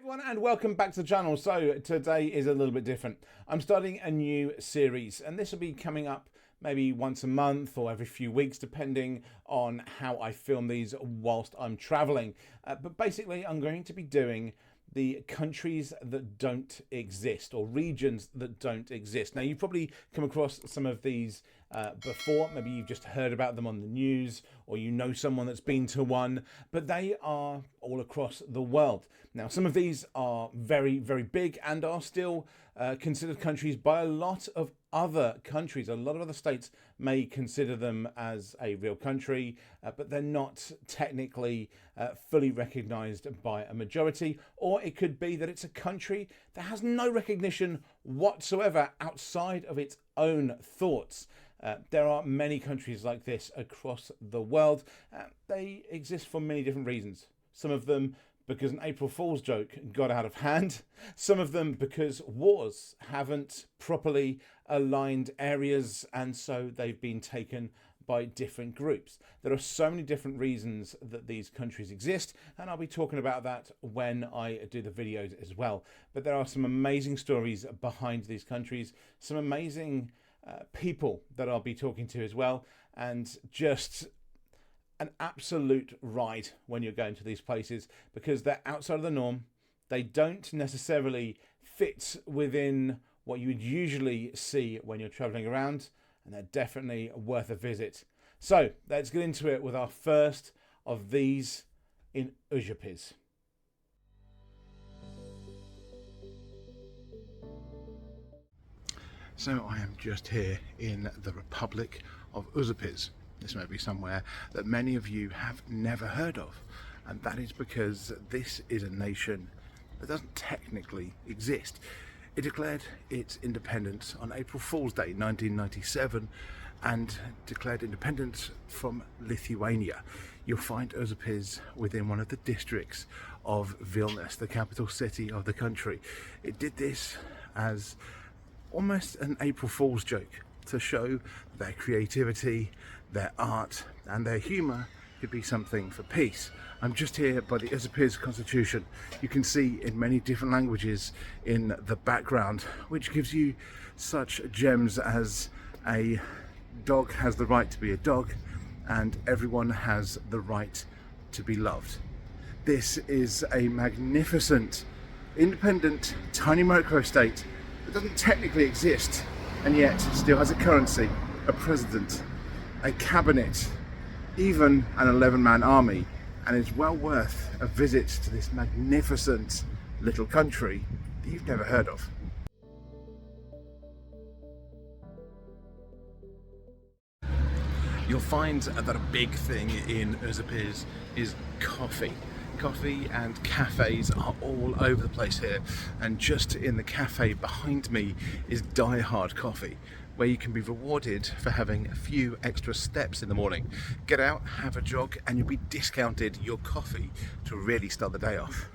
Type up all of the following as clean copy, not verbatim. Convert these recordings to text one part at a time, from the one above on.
everyone and welcome back to the channel. So today is a little bit different. I'm starting a new series and this will be coming up maybe once a month or every few weeks depending on how I film these whilst I'm traveling. But basically I'm going to be doing the countries that don't exist or regions that don't exist. Now you've probably come across some of these before, maybe you've just heard about them on the news or you know someone that's been to one, but they are all across the world. Now some of these are very, very big and are still considered countries by a lot of other countries. A lot of other states may consider them as a real country, but they're not technically fully recognized by a majority, or it could be that it's a country that has no recognition whatsoever outside of its own thoughts. There are many countries like this across the world. They exist for many different reasons. Some of them because an April Fool's joke got out of hand. Some of them because wars haven't properly aligned areas and so they've been taken by different groups. There are so many different reasons that these countries exist, and I'll be talking about that when I do the videos as well. But there are some amazing stories behind these countries, some amazing people that I'll be talking to as well, and just an absolute ride when you're going to these places because they're outside of the norm. They don't necessarily fit within what you would usually see when you're traveling around, and they're definitely worth a visit. So let's get into it with our first of these in Užupis. So I am just here in the Republic of Užupis. This may be somewhere that many of you have never heard of, and that is because this is a nation that doesn't technically exist. It declared its independence on April Fool's Day 1997 and declared independence from Lithuania. You'll find Užupis within one of the districts of Vilnius, the capital city of the country. It did this as almost an April Fool's joke to show their creativity, their art and their humour could be something for peace. I'm just here by the Užupis Constitution. You can see in many different languages in the background, which gives you such gems as a dog has the right to be a dog and everyone has the right to be loved. This is a magnificent, independent, tiny microstate that doesn't technically exist and yet still has a currency, a president, a cabinet, even an 11-man army, and is well worth a visit to this magnificent little country that you've never heard of. You'll find that a big thing in Užupis is coffee. Coffee and cafes are all over the place here, and just in the cafe behind me is Die Hard Coffee, where you can be rewarded for having a few extra steps in the morning. Get out, have a jog, and you'll be discounted your coffee to really start the day off.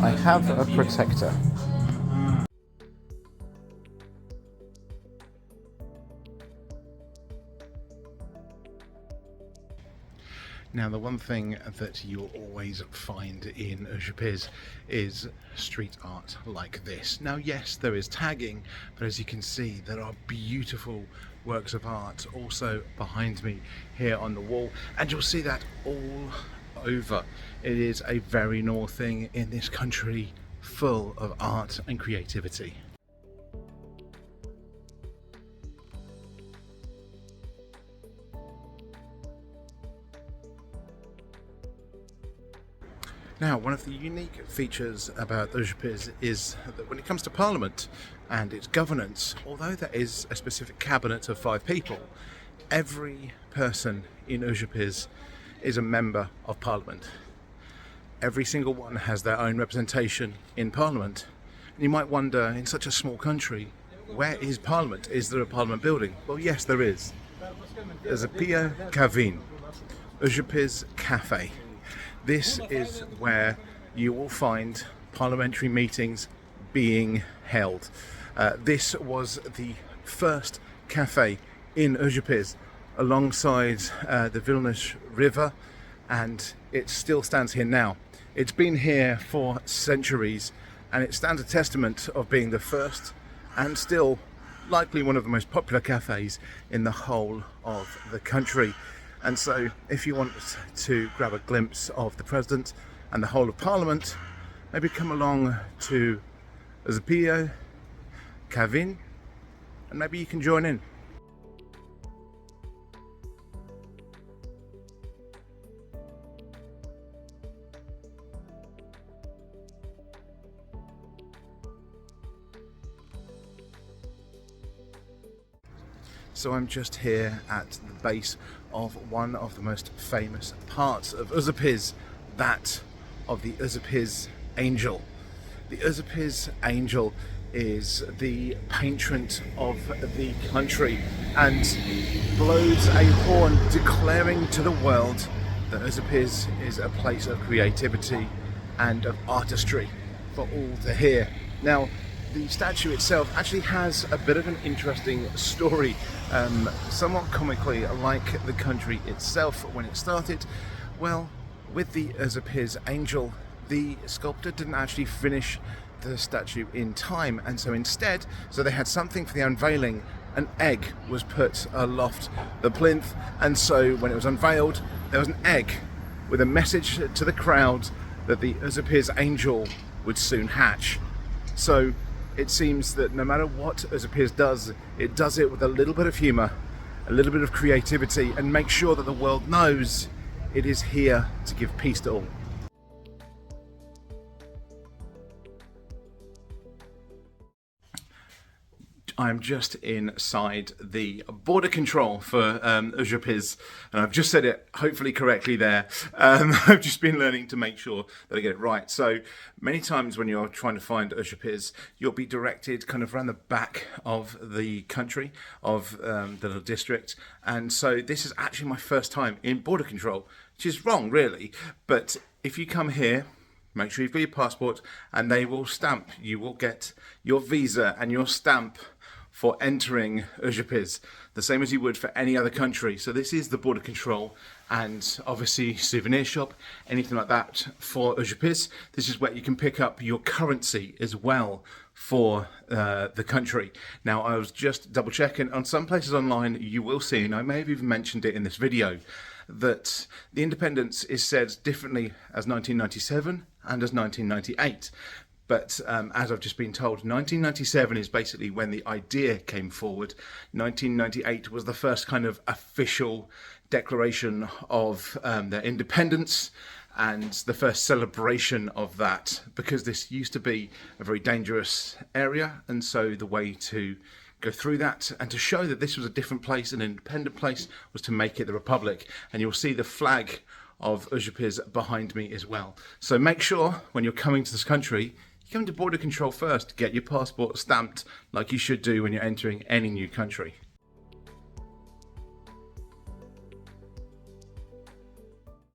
I have a protector. Now the one thing that you'll always find in Užupis is street art like this. Now yes, there is tagging, but as you can see there are beautiful works of art also behind me here on the wall, and you'll see that all over. It is a very normal thing in this country full of art and creativity. Now, one of the unique features about Užupis is that when it comes to Parliament and its governance, although there is a specific cabinet of 5 people, every person in Užupis is a member of Parliament. Every single one has their own representation in Parliament. And you might wonder, in such a small country, where is Parliament? Is there a Parliament building? Well, yes, there is. Užupio Kavin, Užupis Cafe. This is where you will find parliamentary meetings being held. This was the first cafe in Užupis alongside the Vilnius river, and it still stands here now. It's been here for centuries, and it stands a testament of being the first and still likely one of the most popular cafes in the whole of the country. And so if you want to grab a glimpse of the President and the whole of Parliament, maybe come along to Užupio Kavin and maybe you can join in. So I'm just here at the base of one of the most famous parts of Užupis, that of the Užupis Angel. The Užupis Angel is the patron of the country and blows a horn declaring to the world that Užupis is a place of creativity and of artistry for all to hear. Now, the statue itself actually has a bit of an interesting story, somewhat comically like the country itself when it started. Well, with the Užupis Angel, the sculptor didn't actually finish the statue in time, and so instead, they had something for the unveiling. An egg was put aloft the plinth, and so when it was unveiled, there was an egg with a message to the crowd that the Užupis Angel would soon hatch. So it seems that no matter what Užupis does, it does it with a little bit of humour, a little bit of creativity, and make sure that the world knows it is here to give peace to all. I'm just inside the border control for Užupis, and I've just said it hopefully correctly there. I've just been learning to make sure that I get it right. So many times when you're trying to find Užupis, you'll be directed kind of around the back of the country, of the little district, and so this is actually my first time in border control, which is wrong really, but if you come here, make sure you've got your passport and they will stamp. You will get your visa and your stamp for entering Užupis, the same as you would for any other country. So this is the border control, and obviously souvenir shop, anything like that for Užupis. This is where you can pick up your currency as well for the country. Now, I was just double checking on some places online, you will see, and I may have even mentioned it in this video, that the independence is said differently as 1997 and as 1998. But as I've just been told, 1997 is basically when the idea came forward. 1998 was the first kind of official declaration of their independence and the first celebration of that, because this used to be a very dangerous area, and so the way to go through that and to show that this was a different place, an independent place, was to make it the Republic. And you'll see the flag of Užupis behind me as well. So make sure when you're coming to this country, come to border control first, get your passport stamped like you should do when you're entering any new country.